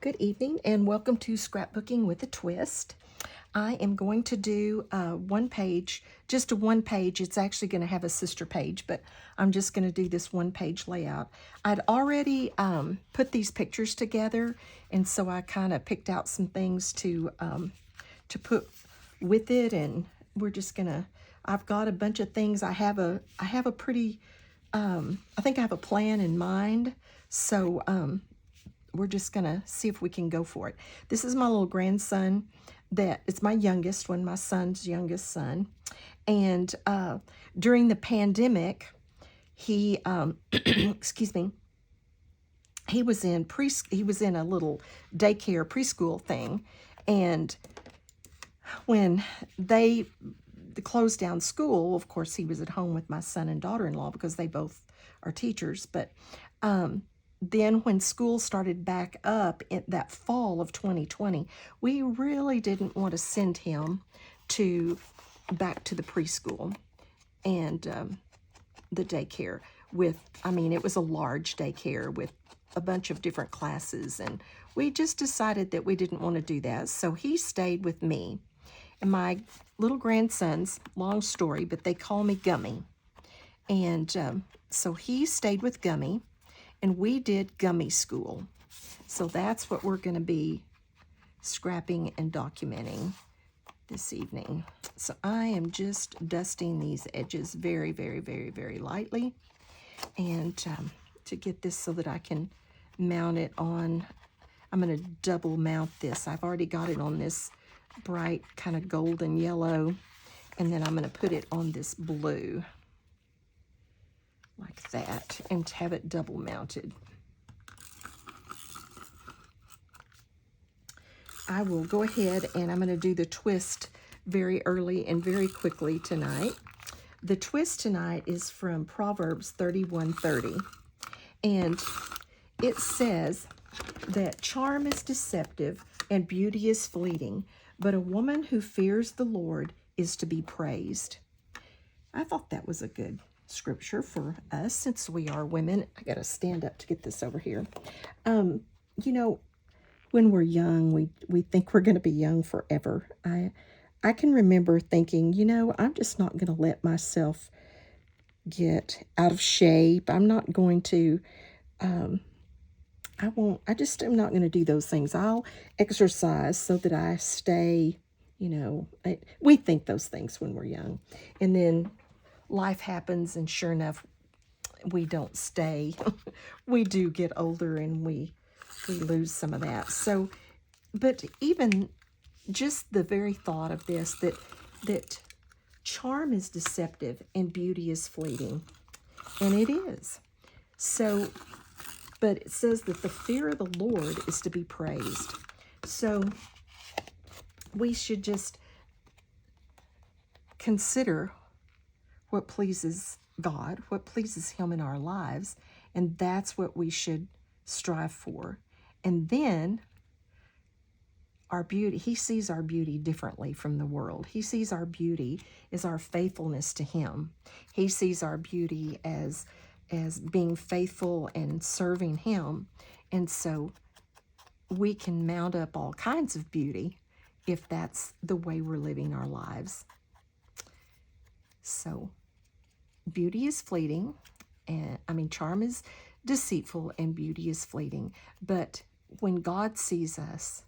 Good evening and welcome to Scrapbooking with a Twist. I am going to do one page, just a one page. It's actually going to have a sister page, but I'm just going to do this one page layout. I'd already put these pictures together, and so I kind of picked out some things to put with it, and we're just gonna. I've got a bunch of things. I have a pretty. I think I have a plan in mind, so we're just gonna see if we can go for it. This is my little grandson. It's my youngest one, my son's youngest son, and during the pandemic, he excuse me, he was in a little daycare preschool thing, and when they closed down school, of course he was at home with my son and daughter-in-law because they both are teachers. But then when school started back up in that fall of 2020, we really didn't want to send him back to the preschool and the daycare it was a large daycare with a bunch of different classes, and we just decided that we didn't want to do that. So he stayed with me and my little grandsons. Long story, but they call me Gummie. And so he stayed with Gummie, and we did Gummie School. So that's what we're going to be scrapping and documenting this evening. So I am just dusting these edges very, very, very, very lightly, and to get this so that I can mount it on. I'm going to double mount this. I've already got it on this bright kind of golden yellow, and then I'm going to put it on this blue like that and have it double mounted. I will go ahead and I'm going to do the twist very early and very quickly tonight. The twist tonight is from Proverbs 31:30, and it says that charm is deceptive and beauty is fleeting, but a woman who fears the Lord is to be praised. I thought that was a good scripture for us since we are women. I got to stand up to get this over here. You know, when we're young, we think we're going to be young forever. I can remember thinking, I'm just not going to let myself get out of shape. I'm not going to, I just am not going to do those things. I'll exercise so that I stay, we think those things when we're young. And then life happens, and sure enough, we don't stay. We do get older, and we lose some of that. So, but even just the very thought of this, that charm is deceptive and beauty is fleeting, and it is. So, but it says that the fear of the Lord is to be praised. So we should just consider what pleases God, what pleases Him in our lives, and that's what we should strive for. And then our beauty, He sees our beauty differently from the world. He sees our beauty as our faithfulness to Him. He sees our beauty as being faithful and serving Him. And so we can mount up all kinds of beauty if that's the way we're living our lives. So beauty is fleeting, and charm is deceitful and beauty is fleeting. But when God sees us,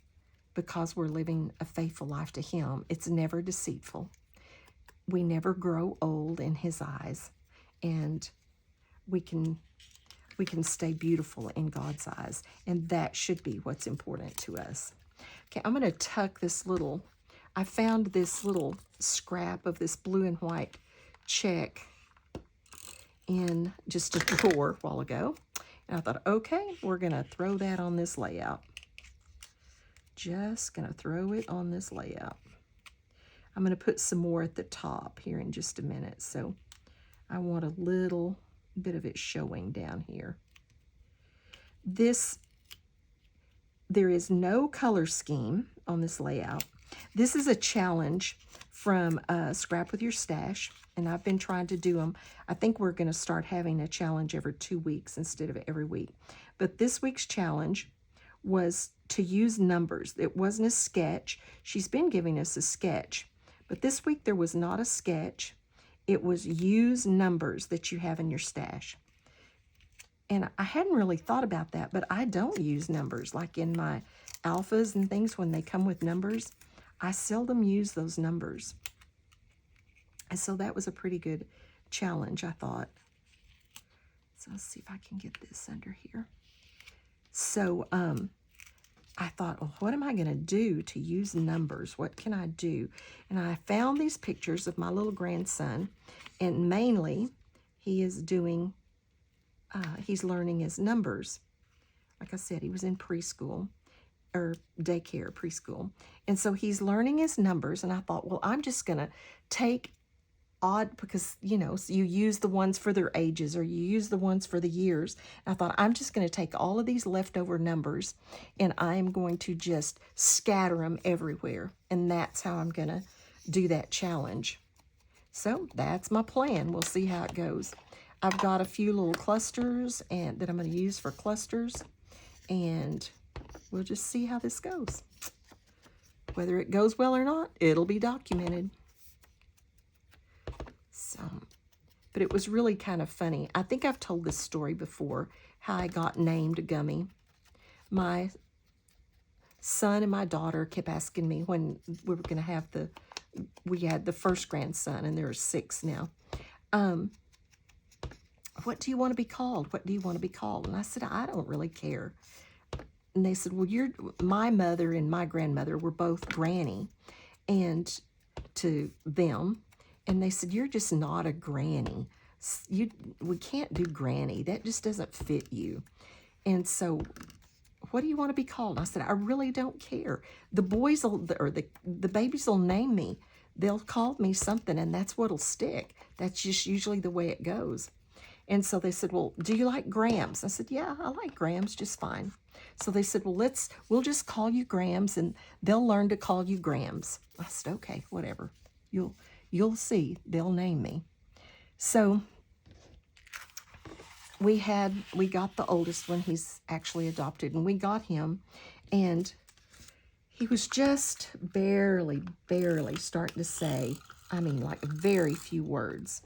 because we're living a faithful life to Him, it's never deceitful. We never grow old in His eyes, and we can stay beautiful in God's eyes, and that should be what's important to us. Okay, I'm going to tuck this little, I found this little scrap of this blue and white check in just a drawer a while ago, and I thought, okay, we're going to throw that on this layout. Just going to throw it on this layout. I'm going to put some more at the top here in just a minute, so I want a little bit of it showing down here. There is no color scheme on this layout. This is a challenge from Scrap With Your Stash, and I've been trying to do them. I think we're going to start having a challenge every 2 weeks instead of every week. But this week's challenge was to use numbers. It wasn't a sketch. She's been giving us a sketch, but this week there was not a sketch. It was use numbers that you have in your stash. And I hadn't really thought about that, but I don't use numbers. Like in my alphas and things, when they come with numbers, I seldom use those numbers. And so that was a pretty good challenge, I thought. So let's see if I can get this under here. So I thought, well, what am I going to do to use numbers? What can I do? And I found these pictures of my little grandson, and mainly he is doing, he's learning his numbers. Like I said, he was in preschool, or daycare, preschool. And so he's learning his numbers, and I thought, well, I'm just going to take odd, because, you know, so you use the ones for their ages or you use the ones for the years. And I thought, I'm just going to take all of these leftover numbers and I'm going to just scatter them everywhere. And that's how I'm going to do that challenge. So that's my plan. We'll see how it goes. I've got a few little clusters and that I'm going to use for clusters, and we'll just see how this goes. Whether it goes well or not, it'll be documented. So, but it was really kind of funny. I think I've told this story before, how I got named Gummie. My son and my daughter kept asking me when we were going to have we had the first grandson, and there are 6 now. What do you want to be called? What do you want to be called? And I said, I don't really care. And they said, well, my mother and my grandmother were both Granny, and to them. And they said, you're just not a granny. We can't do granny. That just doesn't fit you. And so, what do you want to be called? I said, I really don't care. The boys or the babies will name me. They'll call me something, and that's what'll stick. That's just usually the way it goes. And so they said, well, do you like Grams? I said, yeah, I like Grams just fine. So they said, well, we'll just call you Grams, and they'll learn to call you Grams. I said, okay, whatever. You'll see, they'll name me. So we got the oldest one. He's actually adopted, and we got him, and he was just barely starting to say, I mean, like very few words.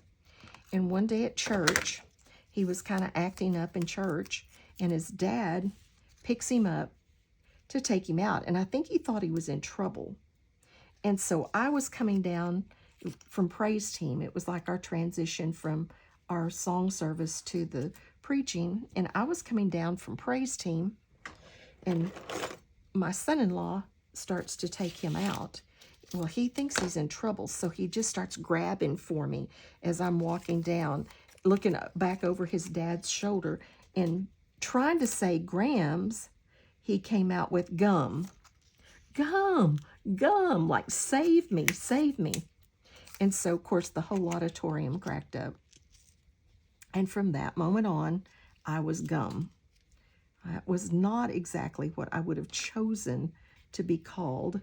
And one day at church, he was kind of acting up in church, and his dad picks him up to take him out. And I think he thought he was in trouble. And so I was coming down from praise team. It was like our transition from our song service to the preaching. And I was coming down from praise team, and my son-in-law starts to take him out. Well, he thinks he's in trouble, so he just starts grabbing for me as I'm walking down, looking back over his dad's shoulder, and trying to say Grams, he came out with gum. Gum, like save me, save me. And so, of course, the whole auditorium cracked up. And from that moment on, I was Gum. That was not exactly what I would have chosen to be called.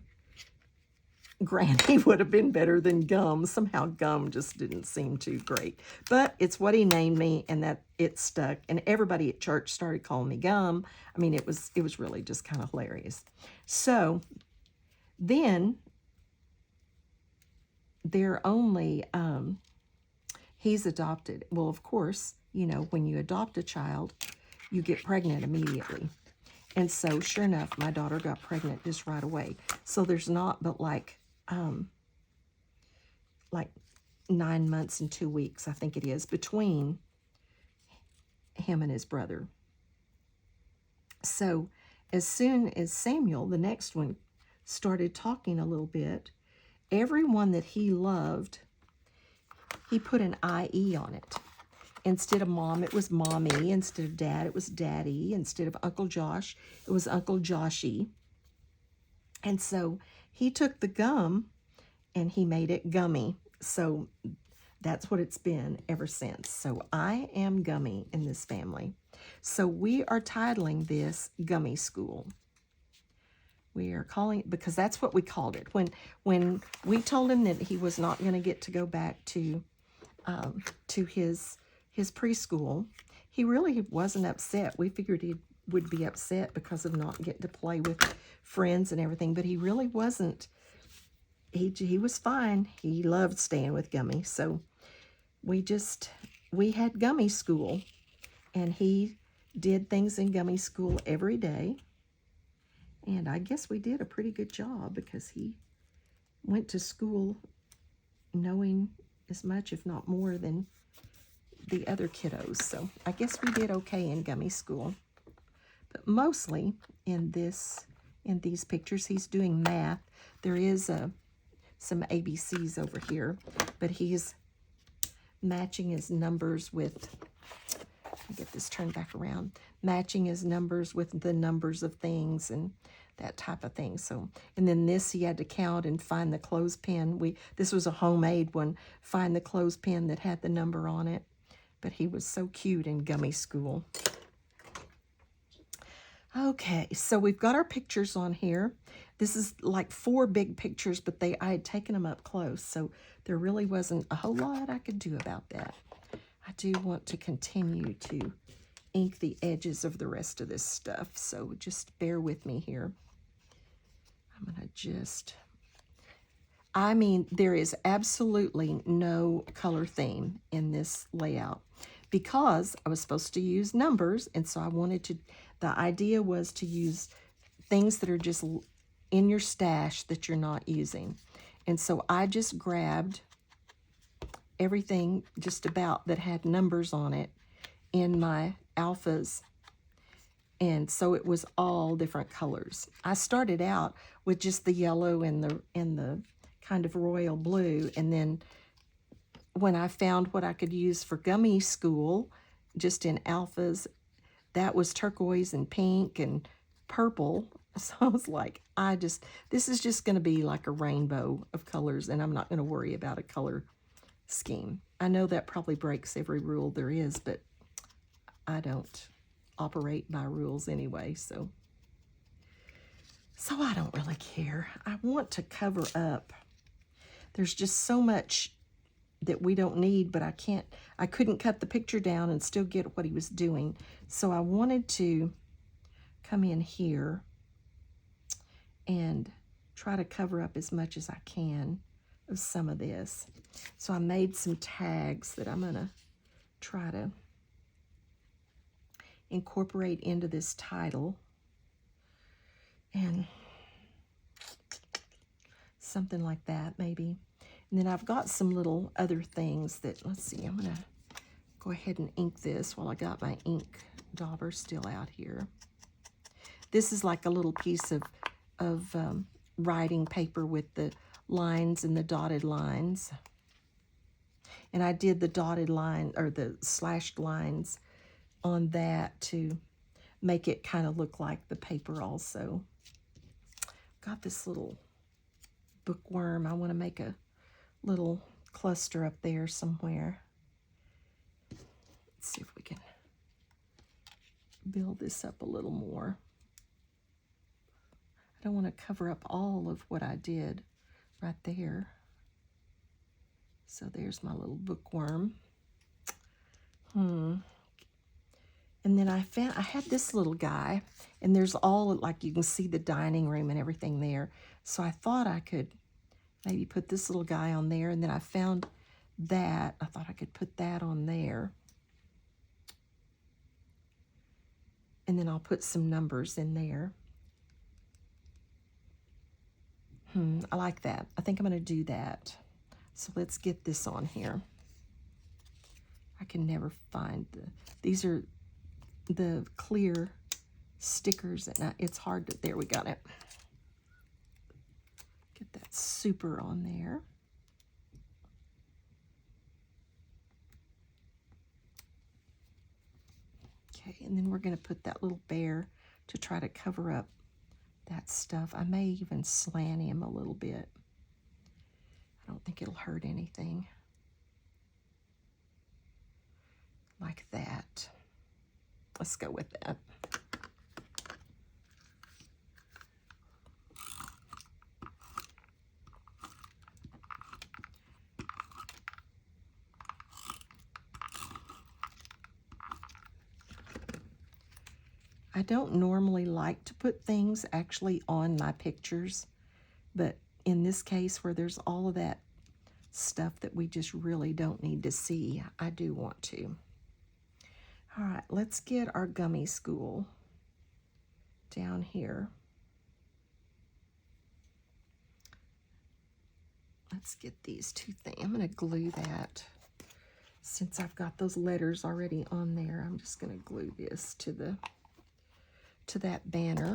Granny would have been better than Gum. Somehow Gum just didn't seem too great. But it's what he named me, and that it stuck. And everybody at church started calling me Gum. I mean, it was really just kind of hilarious. So then they're only, he's adopted. Well, of course, you know, when you adopt a child, you get pregnant immediately. And so, sure enough, my daughter got pregnant just right away. So there's not but like 9 months and 2 weeks, I think it is, between him and his brother. So as soon as Samuel, the next one, started talking a little bit, everyone that he loved, he put an IE on it. Instead of mom, it was mommy. Instead of dad, it was daddy. Instead of Uncle Josh, it was Uncle Joshy. And so he took the gum and he made it Gummie. So that's what it's been ever since. So I am Gummie in this family. So we are titling this Gummie School. We are calling it, because that's what we called it. When we told him that he was not going to get to go back to his preschool, he really wasn't upset. We figured he'd would be upset because of not getting to play with friends and everything, but he really wasn't. He was fine. He loved staying with Gummie. So we had Gummie School, and he did things in Gummie School every day. And I guess we did a pretty good job because he went to school knowing as much, if not more, than the other kiddos. So I guess we did okay in Gummie School. But mostly in these pictures, he's doing math. There is some ABCs over here, but he's matching his numbers with, let me get this turned back around, matching his numbers with the numbers of things and that type of thing. So, and then this, he had to count and find the clothespin. This was a homemade one, find the clothespin that had the number on it. But he was so cute in Gummie School. Okay, so we've got our pictures on here. This is like 4 big pictures, but I had taken them up close, so there really wasn't a whole lot I could do about that. I do want to continue to ink the edges of the rest of this stuff, so just bear with me here. I'm gonna I mean, there is absolutely no color theme in this layout because I was supposed to use numbers, and so the idea was to use things that are just in your stash that you're not using. And so I just grabbed everything just about that had numbers on it in my alphas, and so it was all different colors. I started out with just the yellow and the kind of royal blue, and then when I found what I could use for Gummie School, just in alphas, that was turquoise and pink and purple. So I was like, this is just going to be like a rainbow of colors, and I'm not going to worry about a color scheme. I know that probably breaks every rule there is, but I don't operate by rules anyway, so I don't really care. I want to cover up. There's just so much that we don't need, but I couldn't cut the picture down and still get what he was doing. So I wanted to come in here and try to cover up as much as I can of some of this. So I made some tags that I'm gonna try to incorporate into this title, and something like that maybe. And then I've got some little other things that, let's see, I'm gonna go ahead and ink this while I got my ink dauber still out here. This is like a little piece of writing paper with the lines and the dotted lines. And I did the dotted line, or the slashed lines on that to make it kind of look like the paper also. Got this little bookworm. I want to make a little cluster up there somewhere. Let's see if we can build this up a little more. I don't want to cover up all of what I did right there. So there's my little bookworm. And then I had this little guy, and there's all, like, you can see the dining room and everything there. So I thought I could maybe put this little guy on there, and then I found that. I thought I could put that on there. And then I'll put some numbers in there. I like that. I think I'm going to do that. So let's get this on here. I can never find these are the clear stickers, and it's hard to, there we got it. Get that super on there. Okay, and then we're going to put that little bear to try to cover up that stuff. I may even slant him a little bit. I don't think it'll hurt anything. Like that. Let's go with that. I don't normally like to put things actually on my pictures, but in this case where there's all of that stuff that we just really don't need to see, I do want to. All right, let's get our Gummie School down here. Let's get these two things. I'm going to glue that. Since I've got those letters already on there, I'm just going to glue this to that banner.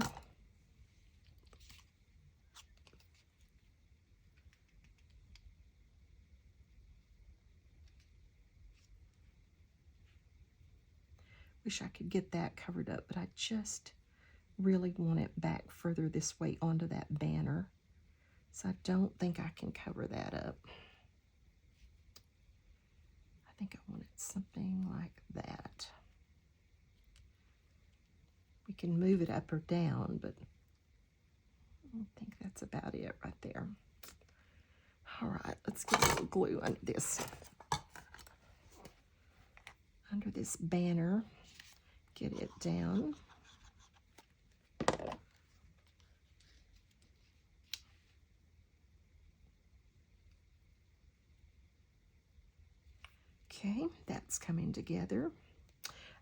Wish I could get that covered up, but I just really want it back further this way onto that banner. So I don't think I can cover that up. I think I wanted something like that. We can move it up or down, but I think that's about it right there. All right, let's get a little glue under this banner. Get it down. Okay, that's coming together.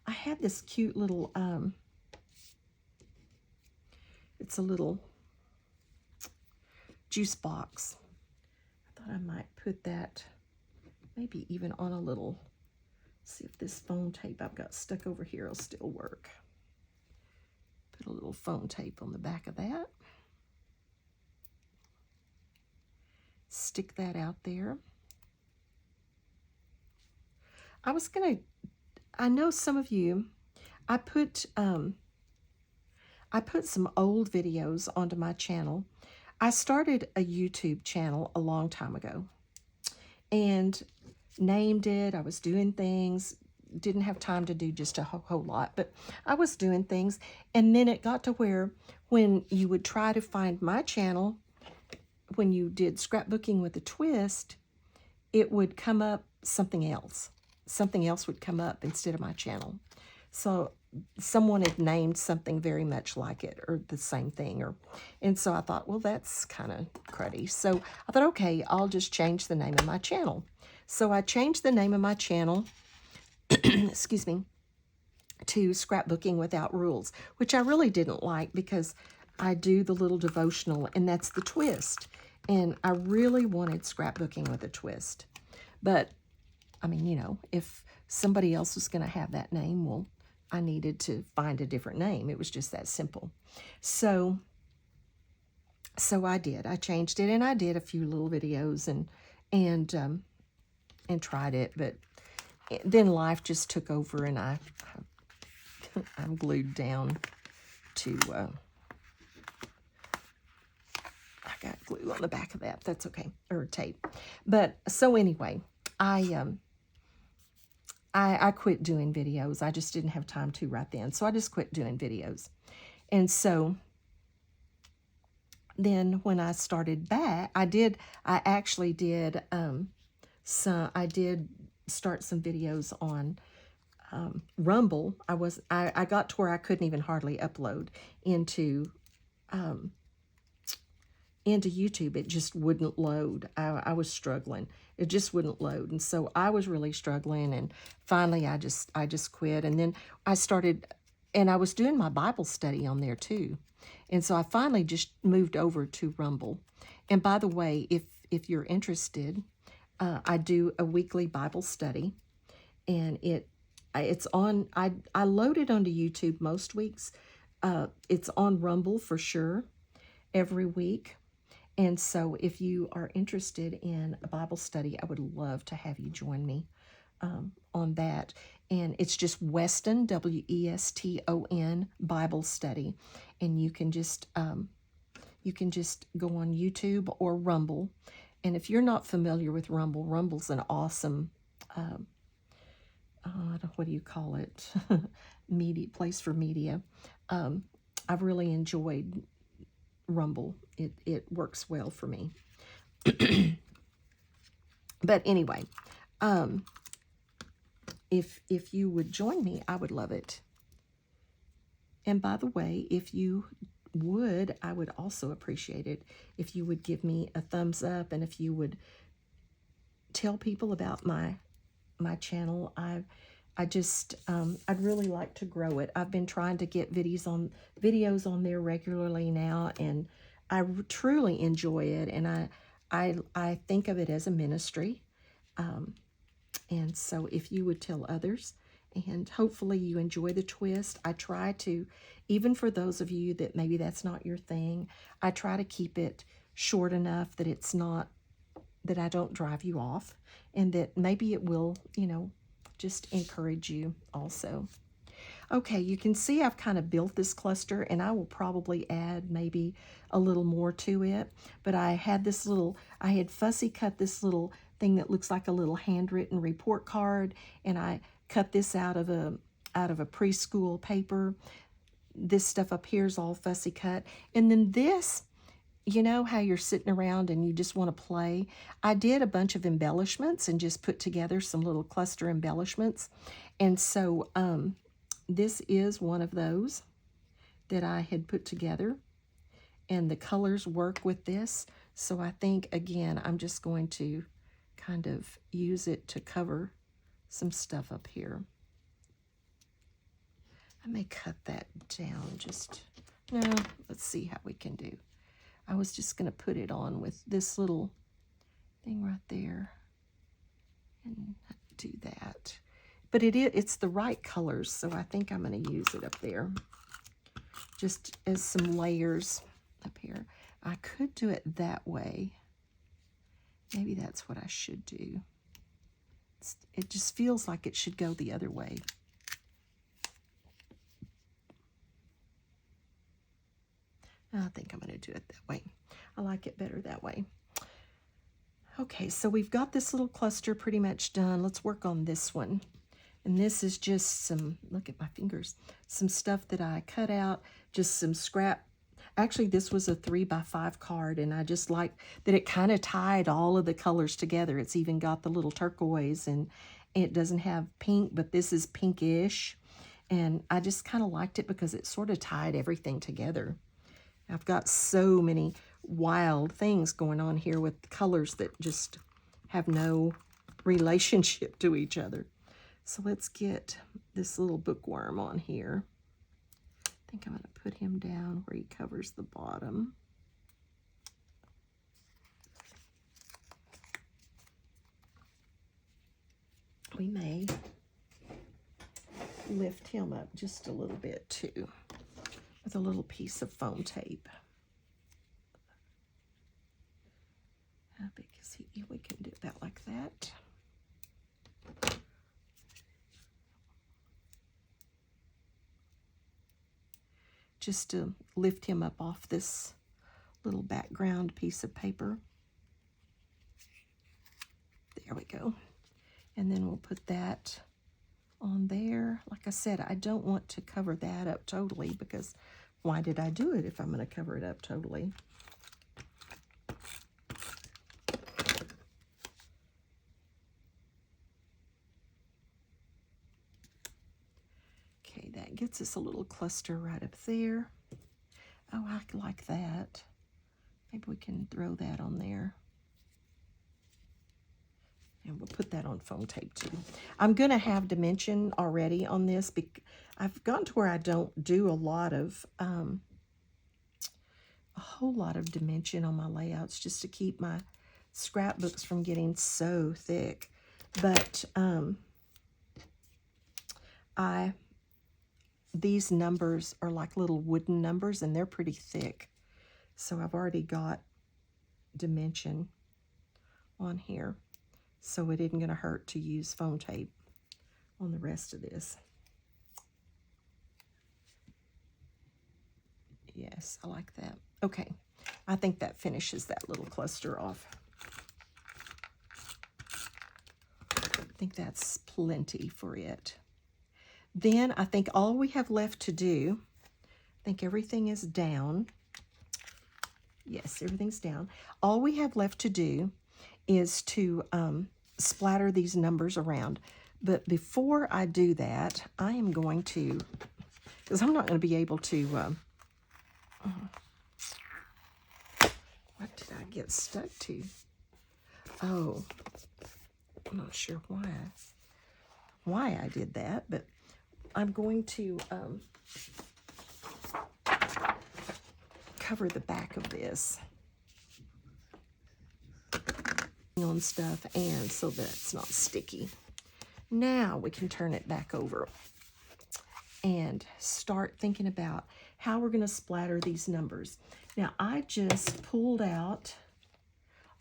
I had this cute little, it's a little juice box. I thought I might put that maybe even on a little, see if this phone tape I've got stuck over here will still work. Put a little phone tape on the back of that. Stick that out there. I know some of you, I put some old videos onto my channel. I started a YouTube channel a long time ago and named it. I was doing things, didn't have time to do just a whole lot, but I was doing things. And then it got to where when you would try to find my channel, when you did Scrapbooking with a Twist, it would come up something else. Something else would come up instead of my channel. So someone had named something very much like it or the same thing. And so I thought, well, that's kind of cruddy. So I thought, okay, I'll just change the name of my channel. So I changed the name of my channel, excuse me, to Scrapbooking Without Rules, which I really didn't like because I do the little devotional, and that's the twist. And I really wanted Scrapbooking with a Twist. But I mean, you know, if somebody else was going to have that name, well, I needed to find a different name. It was just that simple. So I did. I changed it, and I did a few little videos and tried it, but then life just took over, and I'm glued down to. I got glue on the back of that. That's okay, or tape. But so anyway, I quit doing videos. I just didn't have time to right then. So I just quit doing videos. And so then when I started back, I actually did I did start some videos on Rumble. I got to where I couldn't even hardly upload into YouTube. It just wouldn't load. I was struggling. It just wouldn't load. And so I was really struggling, and finally I just quit. And then I started, and I was doing my Bible study on there too. And so I finally just moved over to Rumble. And by the way, if you're interested, I do a weekly Bible study, and it's on, I load it onto YouTube most weeks. It's on Rumble for sure every week. And so if you are interested in a Bible study, I would love to have you join me on that. And it's just Weston, W-E-S-T-O-N, Bible study. And you can just go on YouTube or Rumble. And if you're not familiar with Rumble, Rumble's an awesome, what do you call it? Media place for media. I've really enjoyed Rumble. It works well for me. But anyway, if you would join me, I would love it. And by the way, if you would, I would also appreciate it if you would give me a thumbs up, and if you would tell people about my channel. I'd really like to grow it. I've been trying to get videos on there regularly now, and I truly enjoy it, and I think of it as a ministry. And so if you would tell others, and hopefully you enjoy the twist. I try to, even for those of you that maybe that's not your thing, I try to keep it short enough that it's not, that I don't drive you off, and that maybe it will, just encourage you also. Okay, you can see I've kind of built this cluster, and I will probably add maybe a little more to it, but I had fussy cut this little thing that looks like a little handwritten report card, and I cut this out of a preschool paper. This stuff up here is all fussy cut, and then this, you know how you're sitting around and you just want to play? I did a bunch of embellishments and just put together some little cluster embellishments. And so this is one of those that I had put together. And the colors work with this. So I think, again, I'm just going to kind of use it to cover some stuff up here. I may cut that down no, let's see how we can do. I was just going to put it on with this little thing right there and do that. But it's the right colors, so I think I'm going to use it up there just as some layers up here. I could do it that way. Maybe that's what I should do. It just feels like it should go the other way. I think I'm going to do it that way. I like it better that way. Okay, so we've got this little cluster pretty much done. Let's work on this one. And this is just some, look at my fingers, some stuff that I cut out, just some scrap. Actually, this was a 3x5 card, and I just like that it kind of tied all of the colors together. It's even got the little turquoise, and it doesn't have pink, but this is pinkish. And I just kind of liked it because it sort of tied everything together. I've got so many wild things going on here with colors that just have no relationship to each other. So let's get this little bookworm on here. I think I'm going to put him down where he covers the bottom. We may lift him up just a little bit too, with a little piece of foam tape. How big is he? We can do about like that. Just to lift him up off this little background piece of paper. There we go. And then we'll put that on there. Like I said, I don't want to cover that up totally, because why did I do it if I'm going to cover it up totally? Okay, that gets us a little cluster right up there. Oh, I like that. Maybe we can throw that on there. And we'll put that on foam tape too. I'm going to have dimension already on this. I've gotten to where I don't do a whole lot of dimension on my layouts, just to keep my scrapbooks from getting so thick. But these numbers are like little wooden numbers, and they're pretty thick. So I've already got dimension on here. So it isn't going to hurt to use foam tape on the rest of this. Yes, I like that. Okay, I think that finishes that little cluster off. I think that's plenty for it. Then I think all we have left to do, I think everything is down. Yes, everything's down. All we have left to do is to splatter these numbers around. But before I do that, I am going to because I'm not going to be able to, what did I get stuck to? Oh, I'm not sure why I did that, but I'm going to cover the back of this on stuff, and so that it's not sticky. Now we can turn it back over and start thinking about how we're going to splatter these numbers. Now, I just pulled out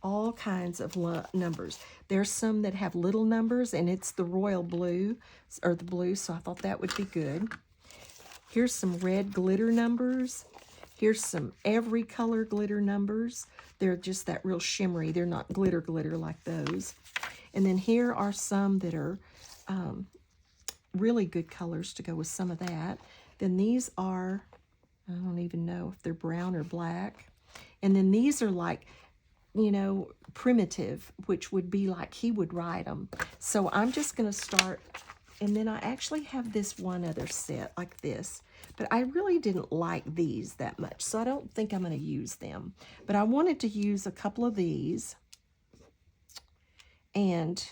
all kinds of numbers. There's some that have little numbers, and it's the royal blue, or the blue, so I thought that would be good. Here's some red glitter numbers. Here's some every color glitter numbers. They're just that real shimmery. They're not glitter like those. And then here are some that are really good colors to go with some of that. Then these are, I don't even know if they're brown or black. And then these are like, you know, primitive, which would be like he would write them. So I'm just going to start, and then I actually have this one other set like this, but I really didn't like these that much, so I don't think I'm going to use them. But I wanted to use a couple of these and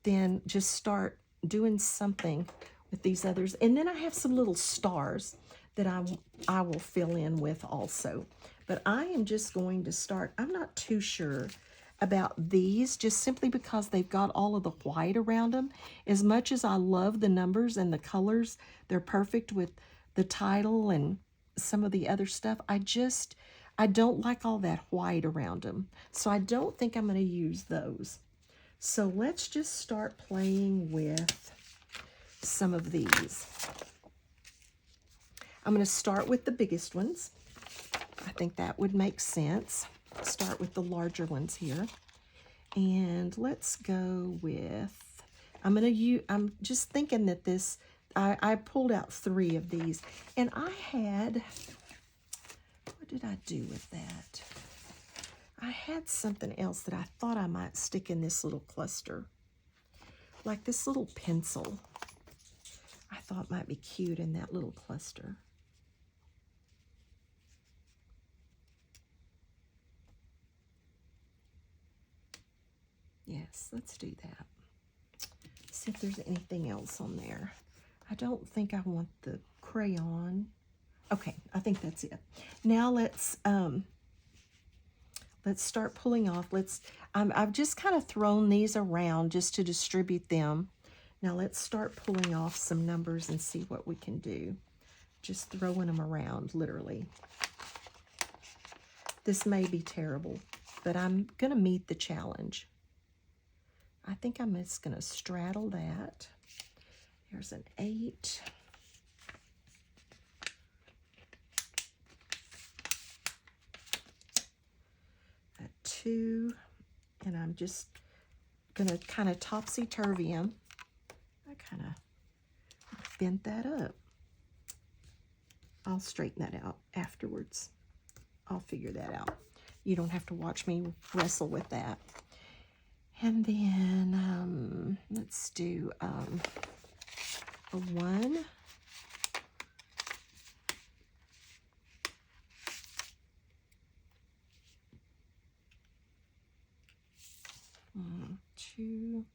then just start doing something with these others. And then I have some little stars that I will fill in with also. But I am just going to start, I'm not too sure about these, just simply because they've got all of the white around them. As much as I love the numbers and the colors, they're perfect with the title and some of the other stuff, I don't like all that white around them. So I don't think I'm going to use those. So let's just start playing with some of these. I'm going to start with the biggest ones. I think that would make sense. Start with the larger ones here. And let's go with, I'm just thinking that this, I pulled out 3 of these. And I had, what did I do with that? I had something else that I thought I might stick in this little cluster. Like this little pencil. I thought might be cute in that little cluster. Yes, let's do that. See if there's anything else on there. I don't think I want the crayon. Okay, I think that's it. Now let's start pulling off. I've just kind of thrown these around just to distribute them. Now let's start pulling off some numbers and see what we can do. Just throwing them around, literally. This may be terrible, but I'm going to meet the challenge. I think I'm just going to straddle that. There's an 8. A 2. And I'm just going to kind of topsy-turvy them. I kind of bent that up. I'll straighten that out afterwards. I'll figure that out. You don't have to watch me wrestle with that. And then let's do a 1. Mm, 2,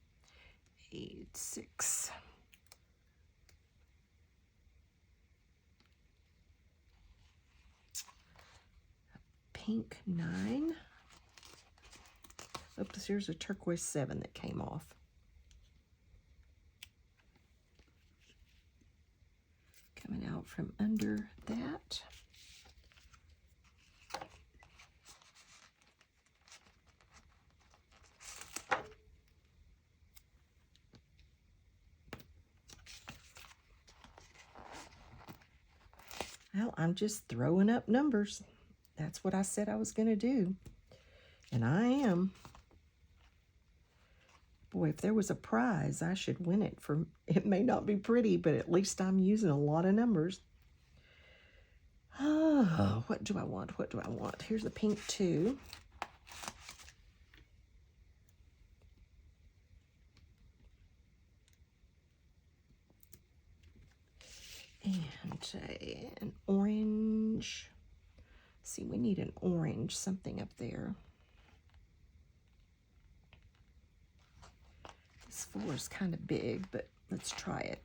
8, 6. Pink 9. Oops, here's a turquoise 7 that came off. Coming out from under that. Well, I'm just throwing up numbers. That's what I said I was going to do. And I am. Boy, if there was a prize, I should win it. It may not be pretty, but at least I'm using a lot of numbers. Oh, what do I want? What do I want? Here's a pink 2. And an orange. See, we need an orange, something up there. This 4 is kind of big, but let's try it.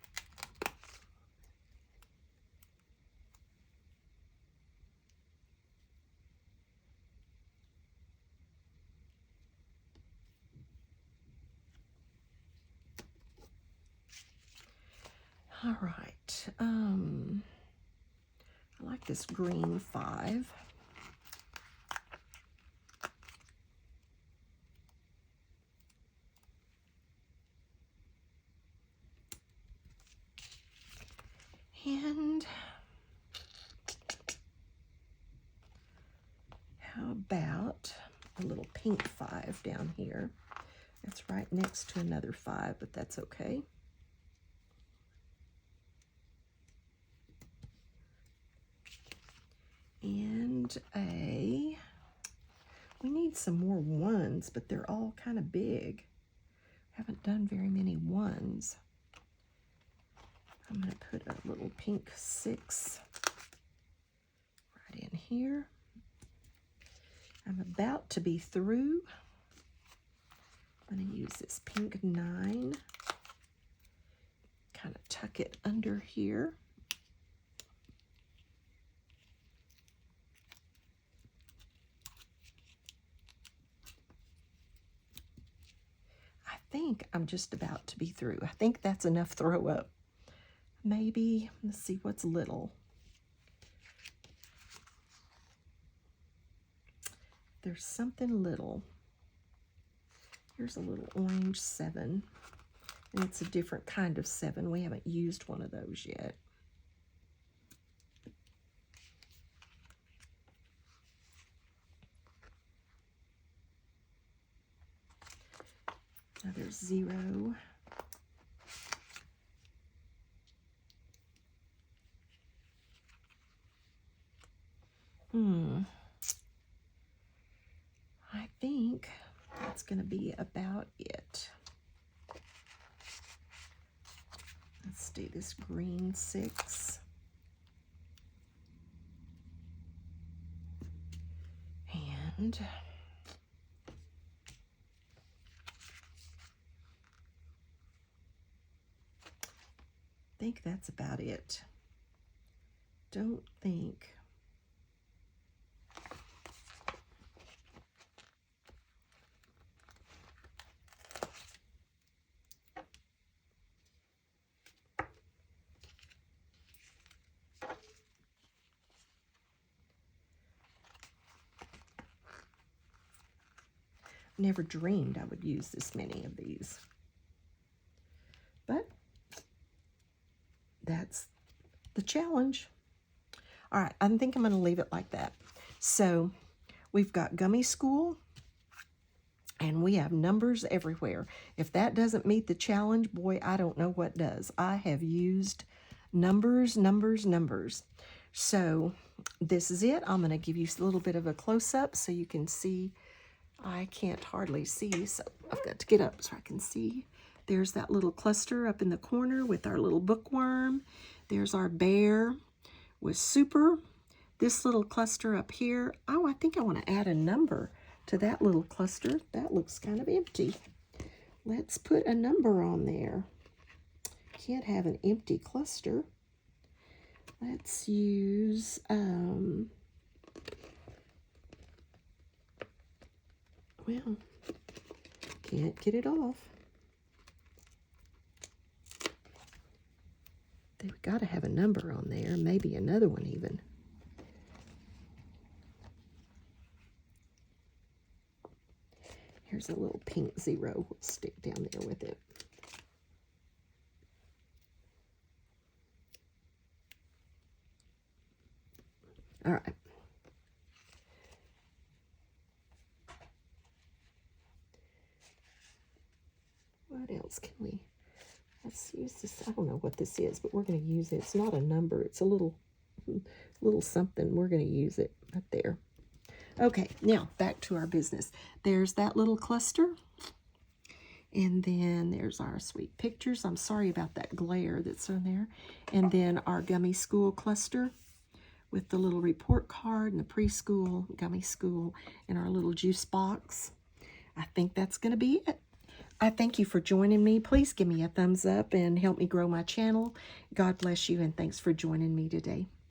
All right. I like this green 5. And how about a little pink 5 down here? That's right next to another 5, but that's okay. And we need some more 1s, but they're all kind of big. Haven't done very many 1s. I'm going to put a little pink 6 right in here. I'm about to be through. I'm going to use this pink 9. Kind of tuck it under here. I think I'm just about to be through. I think that's enough throw up. Maybe, let's see what's little. There's something little. Here's a little orange 7. And it's a different kind of 7. We haven't used one of those yet. Another 0. I think that's going to be about it. Let's do this green 6. And I think that's about it. Don't think. Never dreamed I would use this many of these. But that's the challenge. All right, I think I'm going to leave it like that. So we've got Gummie School, and we have numbers everywhere. If that doesn't meet the challenge, boy, I don't know what does. I have used numbers, numbers, numbers. So this is it. I'm going to give you a little bit of a close-up so you can see. I can't hardly see, so I've got to get up so I can see. There's that little cluster up in the corner with our little bookworm. There's our bear with super. This little cluster up here. Oh, I think I want to add a number to that little cluster. That looks kind of empty. Let's put a number on there. Can't have an empty cluster. Let's use, well, can't get it off. They've got to have a number on there, maybe another one even. Here's a little pink 0. We'll stick down there with it. All right. What else can we? Let's use this. I don't know what this is, but we're going to use it. It's not a number. It's a little something. We're going to use it right there. Okay, now back to our business. There's that little cluster. And then there's our sweet pictures. I'm sorry about that glare that's on there. And then our Gummie School cluster with the little report card and the preschool, Gummie School, and our little juice box. I think that's going to be it. I thank you for joining me. Please give me a thumbs up and help me grow my channel. God bless you, and thanks for joining me today.